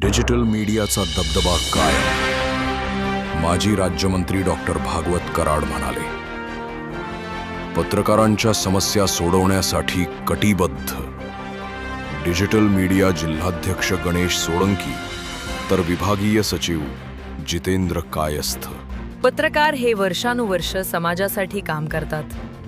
Digital मीडियाचा दबदबा कायम. माजी राज्यमंत्री डॉक्टर भागवत कराड म्हणाले, पत्रकारांच्या समस्या सोडवण्यासाठी कटिबद्ध. डिजिटल मीडिया जिल्हाध्यक्ष गणेश सोळंकी तर विभागीय सचिव जितेंद्र कायस्थ. पत्रकार हे वर्षानुवर्ष समाजासाठी काम करतात.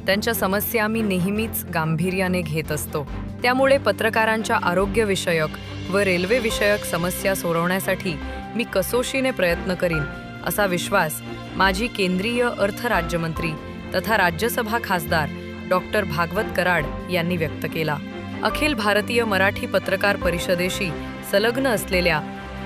त्यांच्या समस्या मी नेहमीच गांभीर्याने घेत असतो. त्यामुळे पत्रकारांच्या आरोग्यविषयक व रेल्वेविषयक समस्या सोडवण्यासाठी मी कसोशीने प्रयत्न करीन, असा विश्वास माजी केंद्रीय अर्थ राज्यमंत्री तथा राज्यसभा खासदार डॉक्टर भागवत कराड यांनी व्यक्त केला. अखिल भारतीय मराठी पत्रकार परिषदेशी संलग्न असलेल्या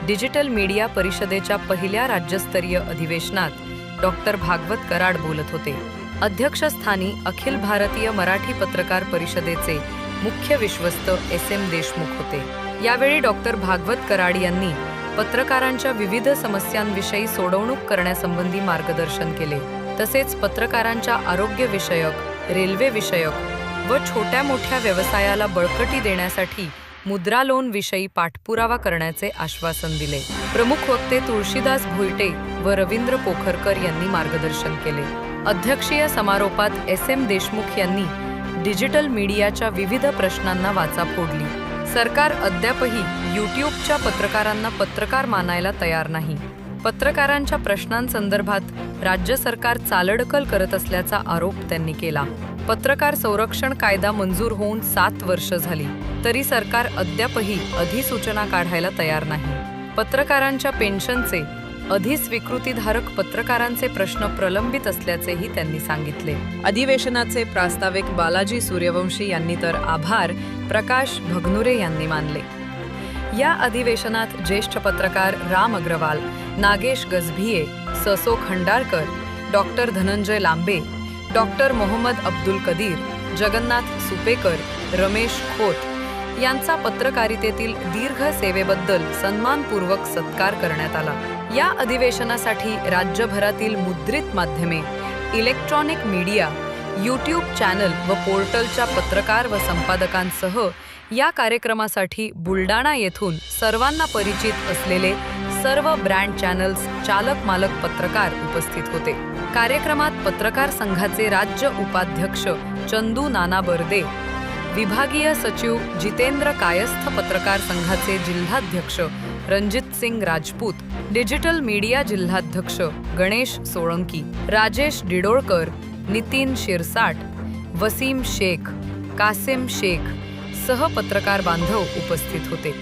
डिजिटल मीडिया परिषदेच्या पहिल्या राज्यस्तरीय अधिवेशनात डॉक्टर भागवत कराड बोलत होते. अध्यक्षस्थानी अखिल भारतीय मराठी पत्रकार परिषदेचे मुख्य विश्वस्त SM देशमुख होते. यावेळी डॉक्टर भागवत कराड यांनी पत्रकारांच्या विविध समस्यांविषयी सोडवणूक करण्यासंबंधी मार्गदर्शन केले. तसेच पत्रकारांच्या आरोग्यविषयक, रेल्वेविषयक व छोट्या मोठ्या व्यवसायाला बळकटी देण्यासाठी मुद्रा लोन विषयी पाठपुरावा करण्याचे आश्वासन दिले. प्रमुख वक्ते तुळशीदास भोईटे व रवींद्र पोखरकर यांनी मार्गदर्शन केले. अध्यक्षीय समारोपात SM देशमुख यांनी डिजिटल मीडियाच्या विविध प्रश्नांना वाचा फोडली. सरकार अद्यापही यूट्यूबच्या पत्रकारांना पत्रकार मानायला तयार नाही. पत्रकारांच्या प्रश्नांसंदर्भात राज्य सरकार चालढकल करत असल्याचा आरोप त्यांनी केला. पत्रकार संरक्षण कायदा मंजूर होऊन 7 वर्ष झाली, तरी सरकार अद्यापही अधिसूचना काढायला तयार नाही. पत्रकारांच्या पेन्शनचे अधिस्वीकृतीधारक पत्रकारांचे प्रश्न प्रलंबित असल्याचेही त्यांनी सांगितले. अधिवेशनाचे प्रास्ताविक बालाजी सूर्यवंशी यांनी तर आभार प्रकाश भगनुरे यांनी मानले. या अधिवेशनात ज्येष्ठ पत्रकार राम अग्रवाल, नागेश गजभिये, ससो खंडाळकर, डॉक्टर धनंजय लांबे, डॉक्टर मोहम्मद अब्दुल कदीर, जगन्नाथ सुपेकर, रमेश खोत यांचा पत्रकारितेतील दीर्घ सेवेबद्दल सन्मानपूर्वक सत्कार करण्यात आला. या अधिवेशनासाठी राज्यभरातील मुद्रित माध्यमे, इलेक्ट्रॉनिक मीडिया, यूट्यूब चॅनल व पोर्टलच्या पत्रकार व संपादकांसह या कार्यक्रमासाठी बुलडाणा येथून सर्वांना परिचित असलेले सर्व ब्रँड चॅनल्स चालक मालक पत्रकार उपस्थित होते. कार्यक्रमात पत्रकार संघाचे राज्य उपाध्यक्ष चंदू नाना बर्दे, विभागीय सचिव जितेंद्र कायस्थ, पत्रकार संघाचे जिल्हाध्यक्ष रणजित सिंग राजपूत, डिजिटल मीडिया जिल्हाध्यक्ष गणेश सोळंकी, राजेश डिडोळकर, नितीन शिरसाट, वसीम शेख, कासिम शेख सह पत्रकार बांधव उपस्थित होते.